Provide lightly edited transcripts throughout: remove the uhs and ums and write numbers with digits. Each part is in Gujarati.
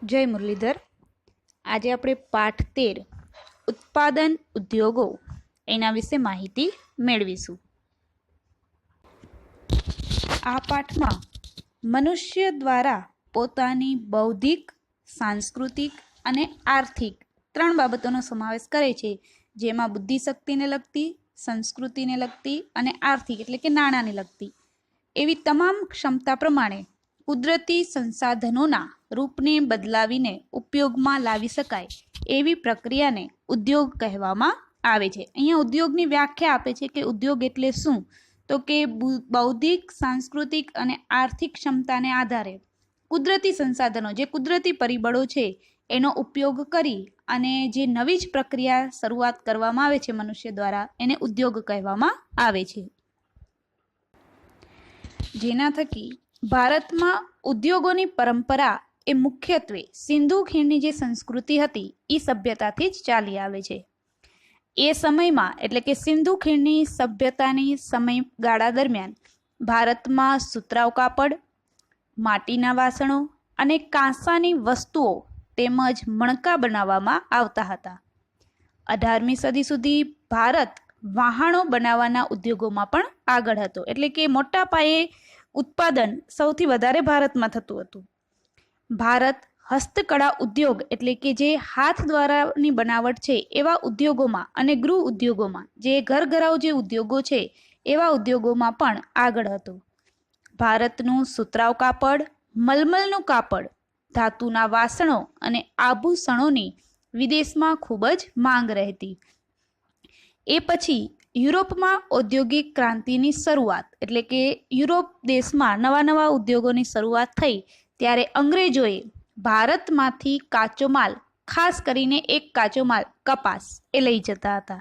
જય મુરલીધર. આજે આપણે પાઠ 13 ઉત્પાદન ઉદ્યોગો એના વિશે માહિતી મેળવીશું. આ પાઠમાં મનુષ્ય દ્વારા પોતાની બૌદ્ધિક, સાંસ્કૃતિક અને આર્થિક 3 બાબતોનો સમાવેશ કરે છે, જેમાં બુદ્ધિશક્તિને લગતી, સંસ્કૃતિને લગતી અને આર્થિક એટલે કે નાણાંને લગતી એવી તમામ ક્ષમતા પ્રમાણે કુદરતી સંસાધનોના રૂપને બદલાવીને ઉપયોગમાં લાવી શકાય એવી પ્રક્રિયાને ઉદ્યોગ કહેવામાં આવે છે. અહીંયા ઉદ્યોગની વ્યાખ્યા આપે છે કે ઉદ્યોગ એટલે શું, તો કે બૌદ્ધિક, સાંસ્કૃતિક અને આર્થિક ક્ષમતાને આધારે કુદરતી સંસાધનો, જે કુદરતી પરિબળો છે, એનો ઉપયોગ કરી અને જે નવી જ પ્રક્રિયા શરૂઆત કરવામાં આવે છે મનુષ્ય દ્વારા, એને ઉદ્યોગ કહેવામાં આવે છે. જેના થકી ભારતમાં ઉદ્યોગોની પરંપરા એ મુખ્યત્વે સિંધુ ખીણની જે સંસ્કૃતિ હતી એ સભ્યતાથી જ ચાલી આવે છે. એ સમયમાં એટલે કે સિંધુ ખીણની સભ્યતાની સમયગાળા દરમિયાન ભારતમાં સુતરાઉ કાપડ, માટીના વાસણો અને કાંસાની વસ્તુઓ તેમજ મણકા બનાવવામાં આવતા હતા. 18મી સદી સુધી ભારત વહાણો બનાવવાના ઉદ્યોગોમાં પણ આગળ હતો, એટલે કે મોટા પાયે ઉત્પાદન સૌથી વધારે ભારતમાં થતું હતું. ભારત હસ્તકળા ઉદ્યોગ એટલે કે જે હાથ દ્વારાની બનાવટ છે એવા ઉદ્યોગોમાં અને ગૃહ ઉદ્યોગોમાં, જે ઘરઘરાઉ જે ઉદ્યોગો છે એવા ઉદ્યોગોમાં પણ આગળ હતો. ભારતનું સુતરાઉ કાપડ, મલમલનું કાપડ, ધાતુના વાસણો અને આભૂષણોની વિદેશમાં ખૂબ જ માંગ રહેતી. એ પછી યુરોપમાં ઔદ્યોગિક ક્રાંતિની શરૂઆત એટલે કે યુરોપ દેશમાં નવા ઉદ્યોગોની શરૂઆત થઈ ત્યારે અંગ્રેજોએ ભારતમાંથી કાચો માલ, ખાસ કરીને એક કાચો માલ કપાસ એ લઈ જતા હતા.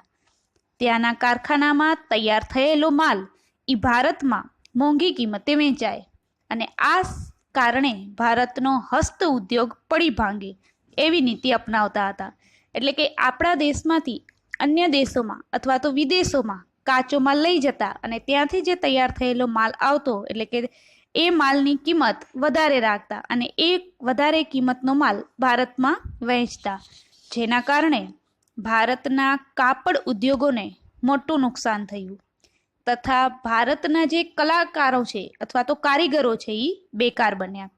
ત્યાંના કારખાનામાં તૈયાર થયેલો માલ એ ભારતમાં મોંઘી કિંમતે વેચાય અને આ કારણે ભારતનો હસ્ત ઉદ્યોગ પડી ભાંગે એવી નીતિ અપનાવતા હતા. એટલે કે આપણા દેશમાંથી અન્ય દેશોમાં અથવા તો વિદેશોમાં કાચો માલ લઈ જતા અને ત્યાંથી જે તૈયાર થયેલો માલ આવતો, એટલે કે એ માલની કિંમત વધારે રાખતા અને એ વધારે કિંમતનો માલ ભારતમાં વહેંચતા, જેના કારણે ભારતના કાપડ ઉદ્યોગોને મોટું નુકસાન થયું તથા ભારતના જે કલાકારો છે અથવા તો કારીગરો છે એ બેકાર બન્યા.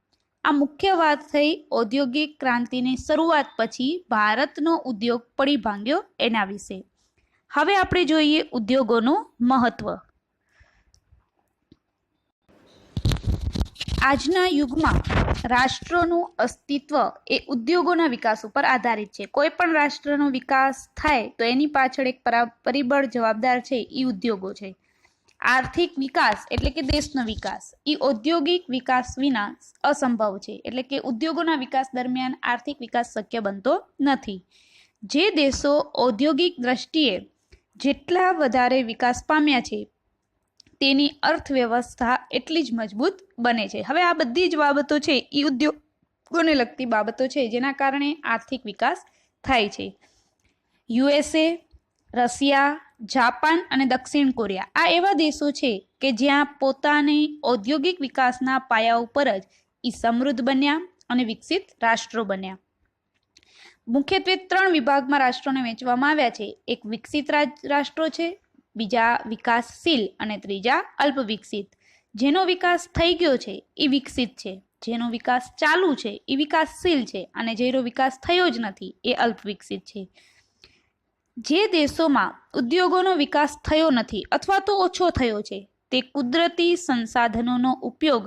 આ મુખ્ય વાત થઈ ઔદ્યોગિક ક્રાંતિની શરૂઆત પછી ભારતનો ઉદ્યોગ પડી ભાંગ્યો એના વિશે. હવે આપણે જોઈએ ઉદ્યોગોનું મહત્વ. આજના યુગમાં રાષ્ટ્રોનું અસ્તિત્વ એ ઉદ્યોગોના વિકાસ ઉપર આધારિત છે. કોઈ પણ રાષ્ટ્રનો વિકાસ થાય તો એની પાછળ એક પરિબળ જવાબદાર છે, એ ઉદ્યોગો છે. આર્થિક વિકાસ એટલે કે દેશનો વિકાસ એ ઔદ્યોગિક વિકાસ વિના અસંભવ છે. એટલે કે ઉદ્યોગોના વિકાસ દરમિયાન આર્થિક વિકાસ શક્ય બનતો નથી. જે દેશો ઔદ્યોગિક દ્રષ્ટિએ જેટલા વધારે વિકાસ પામ્યા છે તેની અર્થવ્યવસ્થા એટલી જ મજબૂત બને છે. હવે આ બધી જ બાબતો છે એ ઉદ્યોગોને લગતી બાબતો છે, જેના કારણે આર્થિક વિકાસ થાય છે. USA, રશિયા, જાપાન અને દક્ષિણ કોરિયા આ એવા દેશો છે કે જ્યાં પોતાની ઔદ્યોગિક વિકાસના પાયા ઉપર જ એ સમૃદ્ધ બન્યા અને વિકસિત રાષ્ટ્રો બન્યા. મુખ્યત્વે 3 વિભાગમાં રાષ્ટ્રોને વહેંચવામાં આવ્યા છે. એક વિકસિત રાષ્ટ્રો છે, બીજા વિકાસશીલ અને ત્રીજા અલ્પ વિકસિત. જેનો વિકાસ થઈ ગયો છે એ વિકસિત છે, જેનો વિકાસ ચાલુ છે એ વિકાસશીલ છે અને જેનો વિકાસ થયો જ નથી એ અલ્પ વિકસિત છે. જે દેશોમાં ઉદ્યોગોનો વિકાસ થયો નથી અથવા તો ઓછો થયો છે તે કુદરતી સંસાધનોનો ઉપયોગ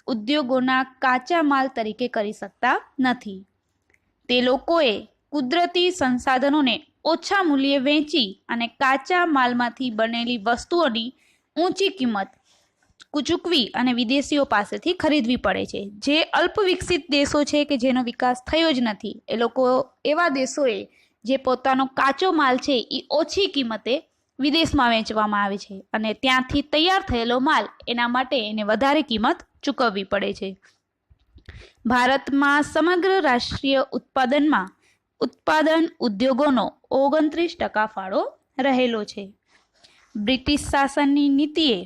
ઉદ્યોગોના કાચા માલ તરીકે કરી શકતા નથી. તે લોકોએ કુદરતી સંસાધનોને ઓછા મૂલ્યે વેચી અને કાચા માલમાંથી બનેલી વસ્તુઓની ઊંચી કિંમત ચૂકવી અને વિદેશીઓ પાસેથી ખરીદવી પડે છે. જે અલ્પ વિકસિત દેશો છે કે જેનો વિકાસ થયો જ નથી, એ લોકો એવા દેશોએ જે પોતાનો કાચો માલ છે એ ઓછી કિંમતે વિદેશમાં વેચવામાં આવે છે અને ત્યાંથી તૈયાર થયેલો માલ એના માટે એને વધારે કિંમત ચૂકવવી પડે છે. ભારતમાં સમગ્ર રાષ્ટ્રીય ઉત્પાદનમાં ઉત્પાદન ઉદ્યોગોનો 29% ફાળો રહેલો છે. બ્રિટિશ શાસનની નીતિએ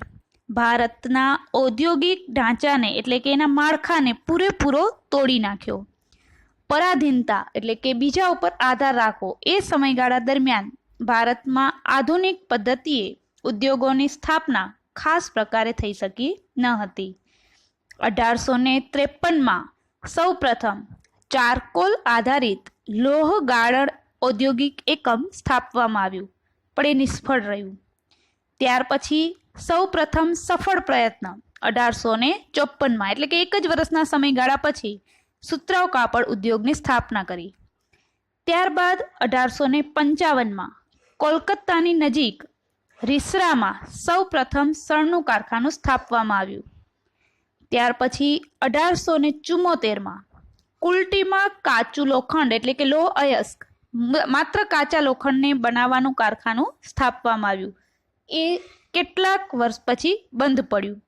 ભારતના ઔદ્યોગિક ઢાંચાને એટલે કે એના માળખાને પૂરેપૂરો તોડી નાખ્યો. પરાધીનતા એટલે કે બીજા ઉપર આધાર રાખવો એ સમયગાળા દરમિયાન ભારતમાં આધુનિક પદ્ધતિએ ઉદ્યોગોની સ્થાપના ખાસ પ્રકારે થઈ શકી ન હતી. 1853માં સૌ પ્રથમ ચારકોલ આધારિત લોહ ગાળણ ઔદ્યોગિક એકમ સ્થાપવામાં આવ્યું, પણ એ નિષ્ફળ રહ્યું. ત્યાર પછી સૌ પ્રથમ સફળ પ્રયત્ન 1854માં એટલે કે એક જ વર્ષના સમયગાળા પછી સુતરાઉ કાપડ ઉદ્યોગની સ્થાપના કરી. ત્યારબાદ 1855માં કોલકાતાની નજીક રીસરામાં સૌ પ્રથમ શણનું કારખાનું સ્થાપવામાં આવ્યું. ત્યાર પછી 1874માં કુલટીમાં કાચું લોખંડ એટલે કે લોહ અયસ્ક માત્ર કાચા લોખંડને બનાવવાનું કારખાનું સ્થાપવામાં આવ્યું. એ કેટલાક વર્ષ પછી બંધ પડ્યું,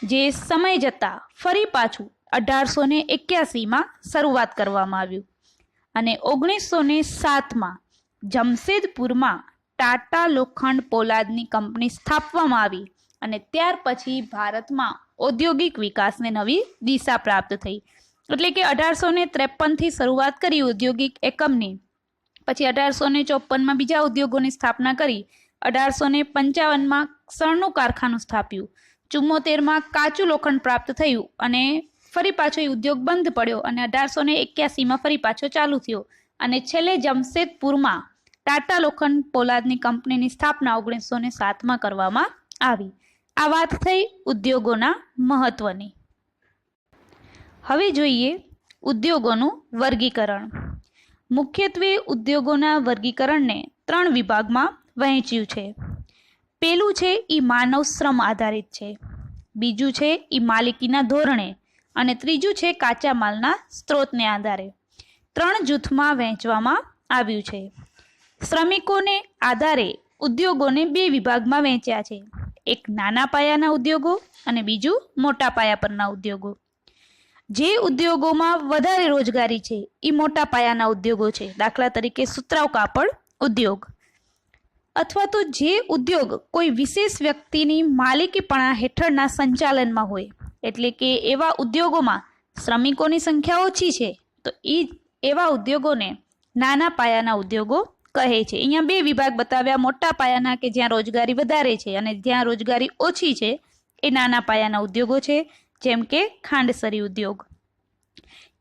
જે સમય જતાં ફરી પાછું 1881માં શરૂઆત કરવામાં આવ્યું. અને 1907માં જમશેદપુરમાં ટાટા લોખંડ પોલાદની કંપની સ્થાપવામાં આવી. અને ત્યાર પછી ભારતમાં ઔદ્યોગિક વિકાસને નવી દિશા પ્રાપ્ત થઈ. એટલે કે 1853થી શરૂઆત કરી ઔદ્યોગિક એકમની, પછી 1854માં બીજા ઉદ્યોગોની સ્થાપના કરી, 1855માં શણનું કારખાનું સ્થાપ્યું, 74માં કાચું લોખંડ પ્રાપ્ત થયું અને ફરી પાછો એ ઉદ્યોગ બંધ પડ્યો અને 1881માં ફરી પાછો ચાલુ થયો. અને છેલ્લે જમશેદપુરમાં ટાટા લોખંડ પોલાદની કંપનીની સ્થાપના 1907માં કરવામાં આવી. આ વાત થઈ ઉદ્યોગોના મહત્વની. હવે જોઈએ ઉદ્યોગોનું વર્ગીકરણ. મુખ્યત્વે ઉદ્યોગોના વર્ગીકરણને 3 વિભાગમાં વહેંચ્યું છે. પેલું છે એ માનવ શ્રમ આધારિત છે, બીજું છે એ માલિકીના ધોરણે અને ત્રીજું છે કાચા માલના સ્ત્રોતને આધારે. 3 જૂથમાં વહેંચવામાં આવ્યું છે. શ્રમિકોને આધારે ઉદ્યોગોને 2 વિભાગમાં વહેંચ્યા છે, એક નાના પાયાના ઉદ્યોગો અને બીજું મોટા પાયા પરના ઉદ્યોગો. જે ઉદ્યોગોમાં વધારે રોજગારી છે એ મોટા પાયાના ઉદ્યોગો છે, દાખલા તરીકે સુતરાઉ કાપડ ઉદ્યોગ. અથવા તો જે ઉદ્યોગ કોઈ વિશેષ વ્યક્તિની માલિકીપણા હેઠળના સંચાલનમાં હોય, એટલે કે એવા ઉદ્યોગોમાં શ્રમિકોની સંખ્યા ઓછી છે, તો એવા ઉદ્યોગોને નાના પાયાના ઉદ્યોગો કહે છે. અહીંયા 2 વિભાગ બતાવ્યા, મોટા પાયાના કે જ્યાં રોજગારી વધારે છે અને જ્યાં રોજગારી ઓછી છે એ નાના પાયાના ઉદ્યોગો છે, જેમ કે ખાંડસરી ઉદ્યોગ.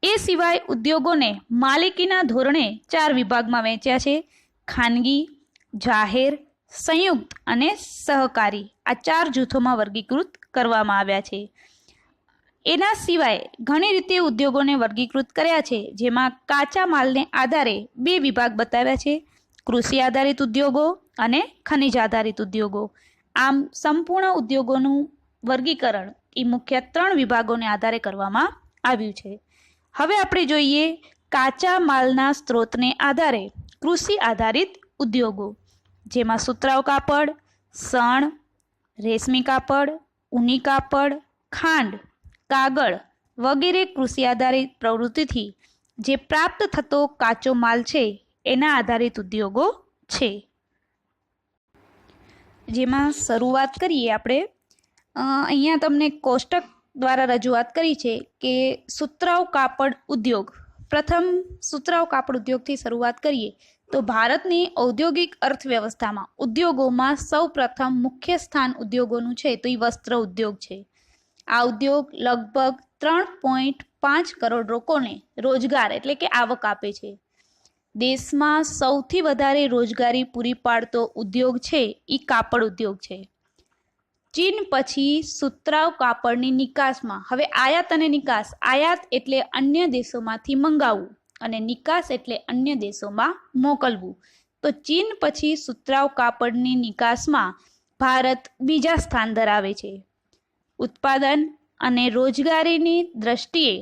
એ સિવાય ઉદ્યોગોને માલિકીના ધોરણે 4 વિભાગમાં વહેંચ્યા છે, ખાનગી, જાહેર, સંયુક્ત અને સહકારી. આ 4 જૂથોમાં વર્ગીકૃત કરવામાં આવ્યા છે. એના સિવાય ઘણી રીતે ઉદ્યોગોને વર્ગીકૃત કર્યા છે, જેમાં કાચા માલને આધારે 2 વિભાગ બતાવ્યા છે, કૃષિ આધારિત ઉદ્યોગો અને ખનિજ આધારિત ઉદ્યોગો. આમ સંપૂર્ણ ઉદ્યોગોનું વર્ગીકરણ એ મુખ્ય 3 વિભાગોને આધારે કરવામાં આવ્યું છે. હવે આપણે જોઈએ કાચા માલના સ્ત્રોતને આધારે કૃષિ આધારિત ઉદ્યોગો, જેમાં સુતરાઉ કાપડ, શણ, રેશમી કાપડ, ઊની કાપડ, ખાંડ, કાગળ વગેરે કૃષિ આધારિત પ્રવૃત્તિથી જે પ્રાપ્ત થતો કાચો માલ છે એના આધારિત ઉદ્યોગો છે. જેમાં શરૂઆત કરીએ આપણે, અહીંયા તમને કોષ્ટક દ્વારા રજૂઆત કરી છે કે સુતરાઉ કાપડ ઉદ્યોગ. પ્રથમ સુતરાઉ કાપડ ઉદ્યોગથી શરૂઆત કરીએ તો ભારતની ઔદ્યોગિક અર્થવ્યવસ્થામાં ઉદ્યોગોમાં સૌ પ્રથમ મુખ્ય સ્થાન ઉદ્યોગોનું છે તો એ વસ્ત્ર ઉદ્યોગ છે. આ ઉદ્યોગ લગભગ 3.5 કરોડ લોકોને રોજગાર એટલે કે આવક આપે છે. દેશમાં સૌથી વધારે રોજગારી પૂરી પાડતો ઉદ્યોગ છે એ કાપડ ઉદ્યોગ છે. ચીન પછી સુતરાઉ કાપડની નિકાસમાં, હવે આયાત અને નિકાસ, આયાત એટલે અન્ય દેશોમાંથી મંગાવવું અને નિકાસ એટલે અન્ય દેશોમાં મોકલવું. તો ચીન પછી સુતરાઉ કાપડની નિકાસમાં ભારત બીજા સ્થાન ધરાવે છે. ઉત્પાદન અને રોજગારીની દ્રષ્ટિએ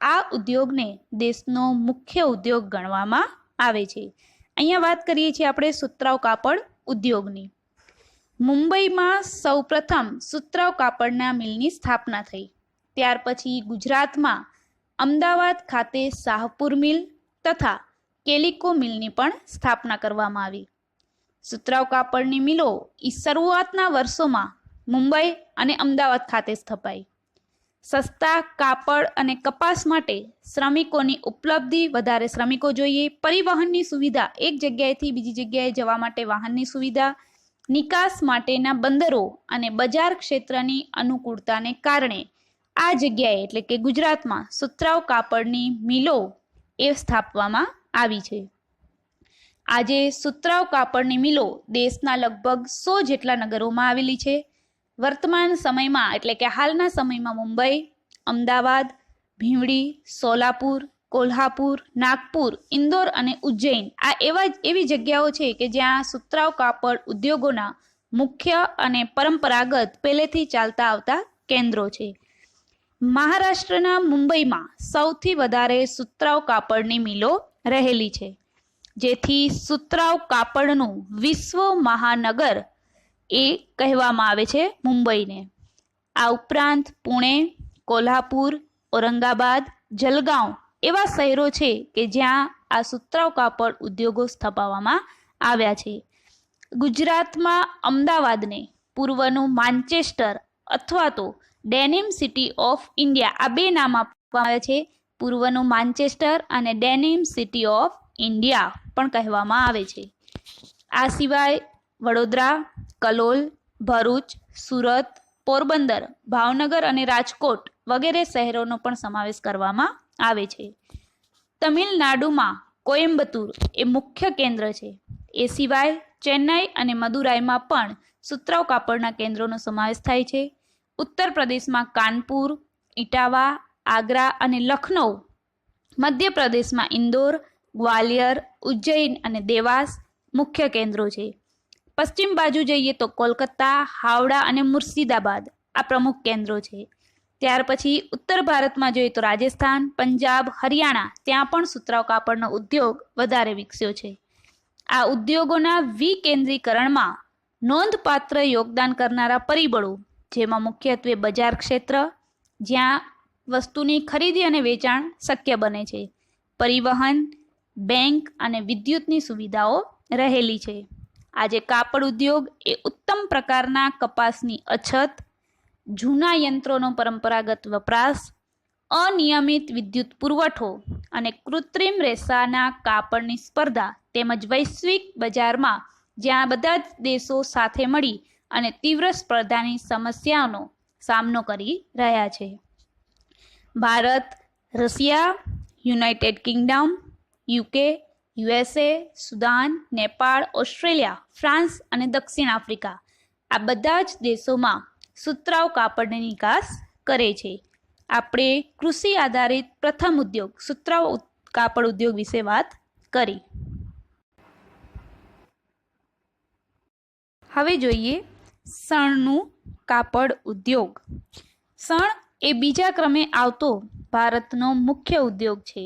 આ ઉદ્યોગને દેશનો મુખ્ય ઉદ્યોગ ગણવામાં આવે છે. અહીંયા વાત કરીએ છીએ આપણે સુતરાઉ કાપડ ઉદ્યોગની. મુંબઈમાં સૌપ્રથમ સુતરાઉ કાપડના મિલની સ્થાપના થઈ. ત્યાર પછી ગુજરાતમાં અમદાવાદ ખાતે શાહપુર મિલ તથા કેલિકો મિલની પણ સ્થાપના કરવામાં આવી. સુતરાઉ કાપડની મિલો એ શરૂઆતના વર્ષોમાં મુંબઈ અને અમદાવાદ ખાતે સ્થપાઈ. સસ્તા કાપડ અને કપાસ માટે શ્રમિકોની ઉપલબ્ધિ, વધારે શ્રમિકો જોઈએ, પરિવહનની સુવિધા, એક જગ્યાએથી બીજી જગ્યાએ જવા માટે વાહનની સુવિધા, નિકાસ માટેના બંદરો અને બજાર ક્ષેત્રની અનુકૂળતાને કારણે આ જગ્યાએ એટલે કે ગુજરાતમાં સુતરાઉ કાપડની મિલો એ સ્થાપવામાં આવી છે. આજે સુતરાઉ કાપડની મિલો દેશના લગભગ 100 જેટલા નગરોમાં આવેલી છે. વર્તમાન સમયમાં એટલે કે હાલના સમયમાં મુંબઈ, અમદાવાદ, ભીવડી, સોલાપુર, કોલ્હાપુર, નાગપુર, ઇન્દોર અને ઉજ્જૈન આ એવી જગ્યાઓ છે કે જ્યાં સુતરાઉ કાપડ ઉદ્યોગોના મુખ્ય અને પરંપરાગત પહેલેથી ચાલતા આવતા કેન્દ્રો છે. મહારાષ્ટ્રના મુંબઈમાં સૌથી વધારે સુતરાઉ કાપડની મિલો રહેલી છે, જેથી સુતરાઉ કાપડનું વિશ્વ મહાનગર એ કહેવામાં આવે છે મુંબઈને. આ ઉપરાંત પુણે, કોલ્હાપુર, ઔરંગાબાદ, જલગાંવ એવા શહેરો છે કે જ્યાં આ સુતરાઉ કાપડ ઉદ્યોગો સ્થાપવામાં આવ્યા છે. ગુજરાતમાં અમદાવાદને પૂર્વનું માન્ચેસ્ટર અથવા તો ડેનિમ સિટી ઓફ ઇન્ડિયા આ બે નામ આપવામાં આવે છે. પૂર્વનું માન્ચેસ્ટર અને ડેનિમ સિટી ઓફ ઇન્ડિયા પણ કહેવામાં આવે છે. આ સિવાય વડોદરા, કલોલ, ભરૂચ, સુરત, પોરબંદર, ભાવનગર અને રાજકોટ વગેરે શહેરોનો પણ સમાવેશ કરવામાં આવે છે. તમિલનાડુમાં કોયમ્બતુર એ મુખ્ય કેન્દ્ર છે. એ સિવાય ચેન્નઈ અને મદુરાઈમાં પણ સુતરાઉ કાપડના કેન્દ્રોનો સમાવેશ થાય છે. ઉત્તર પ્રદેશમાં કાનપુર, ઇટાવા, આગ્રા અને લખનૌ, મધ્યપ્રદેશમાં ઇન્દોર, ગ્વાલિયર, ઉજ્જૈન અને દેવાસ મુખ્ય કેન્દ્રો છે. પશ્ચિમ બાજુ જઈએ તો કોલકાતા, હાવડા અને મુર્શિદાબાદ આ પ્રમુખ કેન્દ્રો છે. ત્યાર પછી ઉત્તર ભારતમાં જોઈએ તો રાજસ્થાન, પંજાબ, હરિયાણા ત્યાં પણ સુતરાઉ કાપડનો ઉદ્યોગ વધારે વિકસ્યો છે. આ ઉદ્યોગોના વિકેન્દ્રીકરણમાં નોંધપાત્ર યોગદાન કરનારા પરિબળો જેમાં મુખ્યત્વે બજાર ક્ષેત્ર જ્યાં વસ્તુની ખરીદી અને વેચાણ શક્ય બને છે, પરિવહન, બેંક અને વિદ્યુતની સુવિધાઓ રહેલી છે. આજે કાપડ ઉદ્યોગ એ ઉત્તમ પ્રકારના કપાસની અછત, જૂના યંત્રોનો પરંપરાગત વપરાશ, અનિયમિત વિદ્યુત પુરવઠો અને કૃત્રિમ રેસાના કાપડની સ્પર્ધા તેમજ વૈશ્વિક બજારમાં જ્યાં બધા જ દેશો સાથે મળી અને તીવ્ર સ્પર્ધાની સમસ્યાઓનો સામનો કરી રહ્યા છે. Bharat, Russia, United Kingdom, UK, USA, Sudan, Nepal, Australia, France અને દક્ષિણ આફ્રિકા આ બધા જ દેશોમાં સુતરાઉ કાપડની નિકાસ કરે છે. આપણે કૃષિ આધારિત પ્રથમ ઉદ્યોગ સુતરાઉ કાપડ ઉદ્યોગ વિશે વાત કરી. હવે જોઈએ શણનું કાપડ ઉદ્યોગ. શણ એ બીજા ક્રમે આવતો ભારતનો મુખ્ય ઉદ્યોગ છે.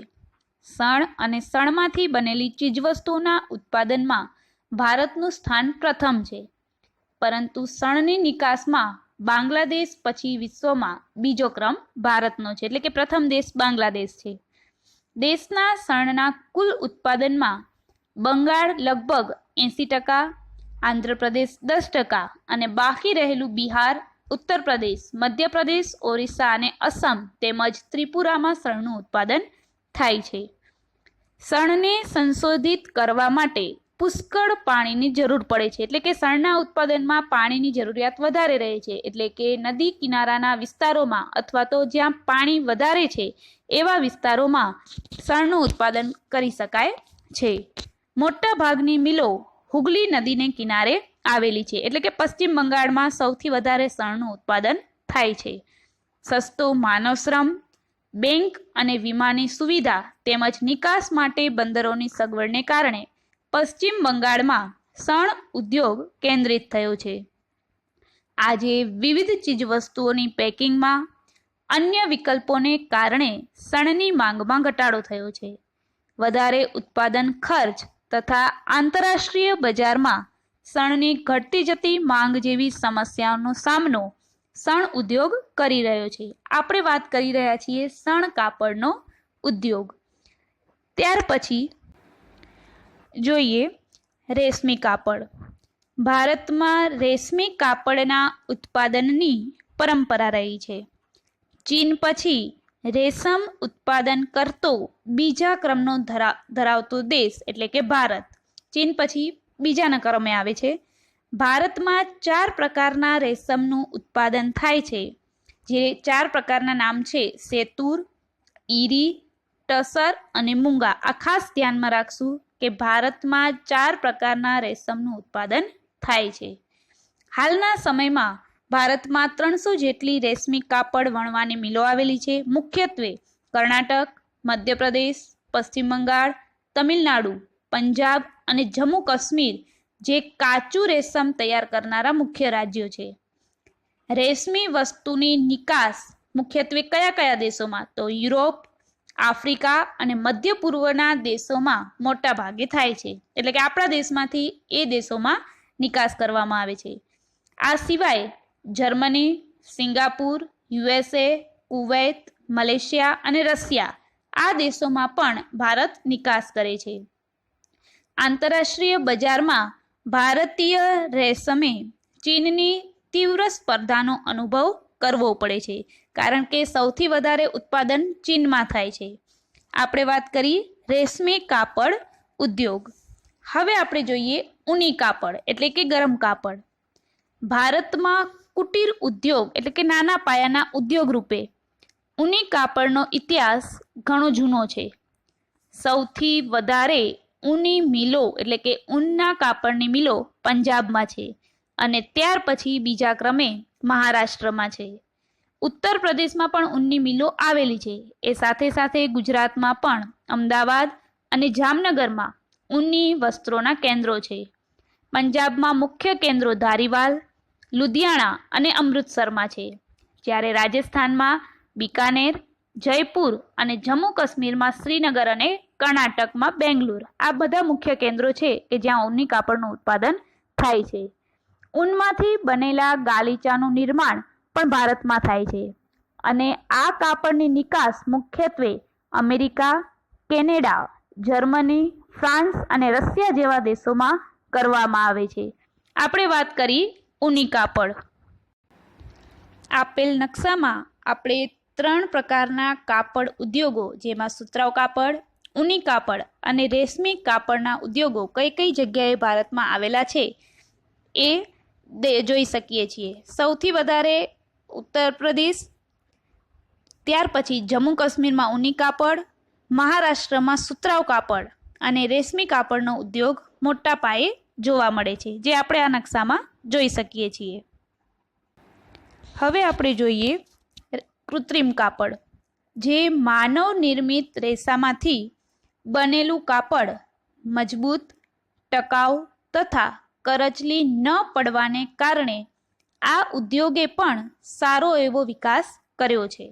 શણ અને શણમાંથી બનેલી ચીજવસ્તુઓના ઉત્પાદનમાં ભારતનું સ્થાન પ્રથમ છે, પરંતુ શણની નિકાસમાં બાંગ્લાદેશ પછી વિશ્વમાં બીજો ક્રમ ભારતનો છે, એટલે કે પ્રથમ દેશ બાંગ્લાદેશ છે. દેશના શણના કુલ ઉત્પાદનમાં બંગાળ લગભગ 80%, આંધ્રપ્રદેશ 10% અને બાકી રહેલું બિહાર, ઉત્તર પ્રદેશ, મધ્યપ્રદેશ, ઓરિસ્સા અને અસમ તેમજ ત્રિપુરામાં શણનું ઉત્પાદન થાય છે. શણને સંશોધિત કરવા માટે પુષ્કળ પાણીની જરૂર પડે છે, એટલે કે શણના ઉત્પાદનમાં પાણીની જરૂરિયાત વધારે રહે છે. એટલે કે નદી કિનારાના વિસ્તારોમાં અથવા તો જ્યાં પાણી વધારે છે એવા વિસ્તારોમાં શણનું ઉત્પાદન કરી શકાય છે. મોટા ભાગની મિલો હુગલી નદીને કિનારે આવેલી છે, એટલે કે પશ્ચિમ બંગાળમાં સૌથી વધારે શણનું ઉત્પાદન થાય છે. સસ્તો માનવ શ્રમ, બેંક અને વીમાની સુવિધા તેમજ નિકાસ માટે બંદરોની સગવડને કારણે પશ્ચિમ બંગાળમાં શણ ઉદ્યોગ કેન્દ્રિત થયો છે. આજે વિવિધ ચીજવસ્તુઓની પેકિંગમાં અન્ય વિકલ્પોને કારણે શણની માંગમાં ઘટાડો થયો છે. વધારે ઉત્પાદન ખર્ચ તથા આંતરરાષ્ટ્રીય બજારમાં શણની ઘટતી જતી માંગ જેવી સમસ્યાઓનો સામનો શણ ઉદ્યોગ કરી રહ્યો છે. આપણે વાત કરી રહ્યા છીએ શણ કાપડનો ઉદ્યોગ. ત્યાર પછી જોઈએ રેશમી કાપડ. ભારતમાં રેશમી કાપડના ઉત્પાદનની પરંપરા રહી છે. ચીન પછી રેશમ ઉત્પાદન કરતો બીજા ક્રમનો ધરાવતો દેશ એટલે કે ભારત. ચીન પછી બીજાના ક્રમે આવે છે. ભારતમાં 4 પ્રકારના રેશમનું ઉત્પાદન થાય છે. જે 4 પ્રકારના નામ છે સેતુર, ઈરી, ટસર અને મૂંગા. આ ખાસ ધ્યાનમાં રાખશું કે ભારતમાં 4 પ્રકારના રેશમનું ઉત્પાદન થાય છે. હાલના સમયમાં ભારતમાં 300 જેટલી રેશમી કાપડ વણવાની મિલો આવેલી છે. મુખ્યત્વે કર્ણાટક, મધ્યપ્રદેશ, પશ્ચિમ બંગાળ, તમિલનાડુ, પંજાબ અને જમ્મુ કાશ્મીર જે કાચું રેશમ તૈયાર કરનારા મુખ્ય રાજ્યો છે. રેશમી વસ્તુની નિકાસ મુખ્યત્વે કયા કયા દેશોમાં? તો યુરોપ, આફ્રિકા અને મધ્ય પૂર્વના દેશોમાં મોટા ભાગે થાય છે. એટલે કે આપણા દેશમાંથી એ દેશોમાં નિકાસ કરવામાં આવે છે. આ સિવાય Germany, Singapore, USA, Kuwait, Malaysia અને રશિયા આ દેશોમાં પણ ભારત નિકાસ કરે છે. આંતરરાષ્ટ્રીય બજારમાં ભારતીય રેશમે ચીનની તીવ્ર સ્પર્ધાનો અનુભવ કરવો પડે છે, કારણ કે સૌથી વધારે ઉત્પાદન ચીનમાં થાય છે. આપણે વાત કરીએ રેશમી કાપડ ઉદ્યોગ. હવે આપણે જોઈએ ઊની કાપડ એટલે કે ગરમ કાપડ. ભારતમાં કુટીર ઉદ્યોગ એટલે કે નાના પાયાના ઉદ્યોગ રૂપે ઊની કાપડનો ઇતિહાસ ઘણો જૂનો છે. સૌથી વધારે ઊની મિલો એટલે કે ઊનના કાપડની મિલો પંજાબમાં છે અને ત્યાર પછી બીજા ક્રમે મહારાષ્ટ્રમાં છે. ઉત્તર પ્રદેશમાં પણ ઊનની મિલો આવેલી છે. એ સાથે સાથે ગુજરાતમાં પણ અમદાવાદ અને જામનગરમાં ઊનની વસ્ત્રોના કેન્દ્રો છે. પંજાબમાં મુખ્ય કેન્દ્રો ધારીવાલ, લુધિયાણા અને અમૃતસરમાં છે. જ્યારે રાજસ્થાનમાં બિકાનેર, જયપુર અને જમ્મુ કાશ્મીરમાં શ્રીનગર અને કર્ણાટકમાં બેંગ્લોર આ બધા મુખ્ય કેન્દ્રો છે કે જ્યાં ઊનની કાપડનું ઉત્પાદન થાય છે. ઊનમાંથી બનેલા ગાલીચાનું નિર્માણ પણ ભારતમાં થાય છે અને આ કાપડની નિકાસ મુખ્યત્વે અમેરિકા, કેનેડા, જર્મની, ફ્રાન્સ અને રશિયા જેવા દેશોમાં કરવામાં આવે છે. આપણે વાત કરી ઊની કાપડ. આપેલ નકશામાં આપણે 3 પ્રકારના કાપડ ઉદ્યોગો જેમાં સુતરાઉ કાપડ, ઊની કાપડ અને રેશમી કાપડના ઉદ્યોગો કઈ કઈ જગ્યાએ ભારતમાં આવેલા છે એ જોઈ શકીએ છીએ. સૌથી વધારે ઉત્તર પ્રદેશ, ત્યાર પછી જમ્મુ કાશ્મીરમાં ઊની કાપડ, મહારાષ્ટ્રમાં સુતરાઉ કાપડ અને રેશમી કાપડનો ઉદ્યોગ મોટા પાયે જોવા મળે છે, જે આપણે આ નકશામાં જોઈ શકીએ છીએ. હવે આપણે જોઈએ કૃત્રિમ કાપડ. જે માનવ નિર્મિત રેસામાંથી બનેલું કાપડ મજબૂત, ટકાઉ તથા કરચલી ન પડવાને કારણે આ ઉદ્યોગે પણ સારો એવો વિકાસ કર્યો છે.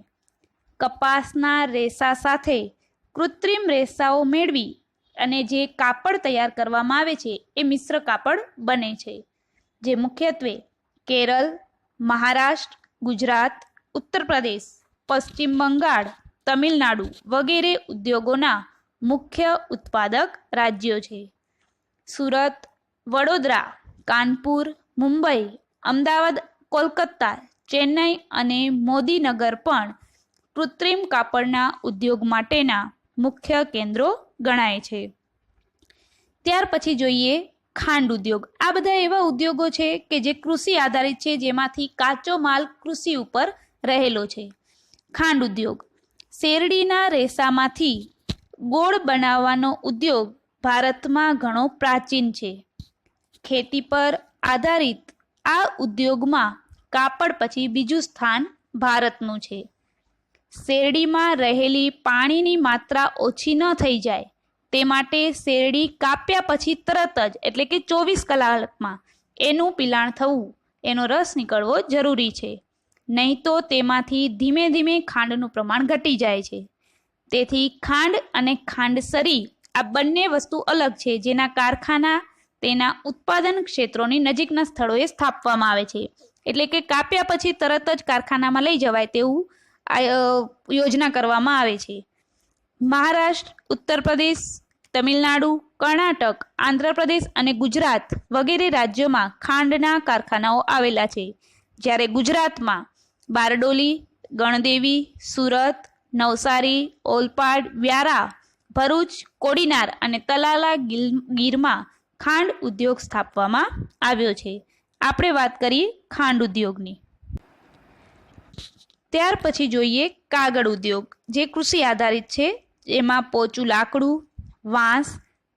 કપાસના રેસા સાથે કૃત્રિમ રેસાઓ મેળવી અને જે કાપડ તૈયાર કરવામાં આવે છે એ મિશ્ર કાપડ બને છે, જે મુખ્યત્વે કેરળ, મહારાષ્ટ્ર, ગુજરાત, ઉત્તર પ્રદેશ, પશ્ચિમ બંગાળ, તમિલનાડુ વગેરે ઉદ્યોગોના મુખ્ય ઉત્પાદક રાજ્યો છે. સુરત, વડોદરા, કાનપુર, મુંબઈ, અમદાવાદ, કોલકાતા, ચેન્નઈ અને મોદીનગર પણ કૃત્રિમ કાપડના ઉદ્યોગ માટેના મુખ્ય કેન્દ્રો ગણાય છે. ત્યાર પછી જોઈએ ખાંડ ઉદ્યોગ. આ બધા એવા ઉદ્યોગો છે કે જે કૃષિ આધારિત છે, જેમાંથી કાચો માલ કૃષિ ઉપર રહેલો છે. ખાંડ ઉદ્યોગ શેરડીના રેસામાંથી ગોળ બનાવવાનો ઉદ્યોગ ભારતમાં ઘણો પ્રાચીન છે. ખેતી પર આધારિત આ ઉદ્યોગમાં કાપડ પછી બીજું સ્થાન ભારતનું છે. શેરડીમાં રહેલી પાણીની માત્રા ઓછી ન થઈ જાય તે માટે શેરડી કાપ્યા પછી તરત જ એટલે કે 24 કલાકમાં એનું પિલાણ થવું, એનો રસ નીકળવો જરૂરી છે. નહીં તો તેમાંથી ધીમે ધીમે ખાંડનું પ્રમાણ ઘટી જાય છે. તેથી ખાંડ અને ખાંડસરી આ બંને વસ્તુ અલગ છે, જેના કારખાના તેના ઉત્પાદન ક્ષેત્રોની નજીકના સ્થળોએ સ્થાપવામાં આવે છે. એટલે કે કાપ્યા પછી તરત જ કારખાનામાં લઈ જવાય તેવું યોજના કરવામાં આવે છે. મહારાષ્ટ્ર, ઉત્તર પ્રદેશ, તમિલનાડુ, કર્ણાટક, આંધ્રપ્રદેશ અને ગુજરાત વગેરે રાજ્યોમાં ખાંડના કારખાનાઓ આવેલા છે. જ્યારે ગુજરાતમાં બારડોલી, ગણદેવી, સુરત, નવસારી, ઓલપાડ, વ્યારા, ભરૂચ, કોડીનાર અને તલાલા ગીરમાં ખાંડ ઉદ્યોગ સ્થાપવામાં આવ્યો છે. આપણે વાત કરીએ ખાંડ ઉદ્યોગની. ત્યાર પછી જોઈએ કાગળ ઉદ્યોગ, જે કૃષિ આધારિત છે. એમાં પોચું લાકડું, વાંસ,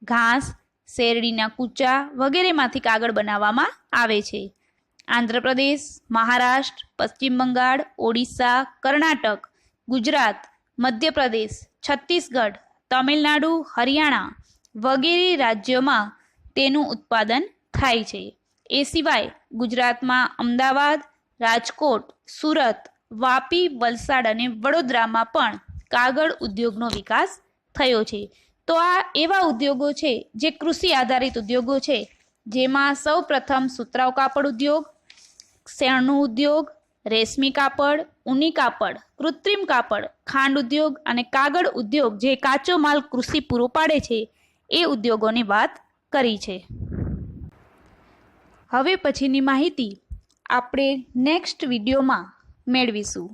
ઘાસ, શેરડીના કૂચા વગેરેમાંથી કાગળ બનાવવામાં આવે છે. આંધ્રપ્રદેશ, મહારાષ્ટ્ર, પશ્ચિમ બંગાળ, ઓડિશા, કર્ણાટક, ગુજરાત, મધ્યપ્રદેશ, છત્તીસગઢ, તમિલનાડુ, હરિયાણા વગેરે રાજ્યોમાં તેનું ઉત્પાદન થાય છે. એ સિવાય ગુજરાતમાં અમદાવાદ, રાજકોટ, સુરત, વાપી, વલસાડ અને વડોદરામાં પણ કાગળ ઉદ્યોગનો વિકાસ થયો છે. તો આ એવા ઉદ્યોગો છે જે કૃષિ આધારિત ઉદ્યોગો છે, જેમાં સૌ પ્રથમ સુતરાઉ કાપડ ઉદ્યોગ, શેરણું ઉદ્યોગ, રેશમી કાપડ, ઊની કાપડ, કૃત્રિમ કાપડ, ખાંડ ઉદ્યોગ અને કાગળ ઉદ્યોગ, જે કાચો માલ કૃષિ પૂરો પાડે છે, એ ઉદ્યોગોની વાત કરી છે. હવે પછીની માહિતી આપણે નેક્સ્ટ વિડીયોમાં મેળવીશું.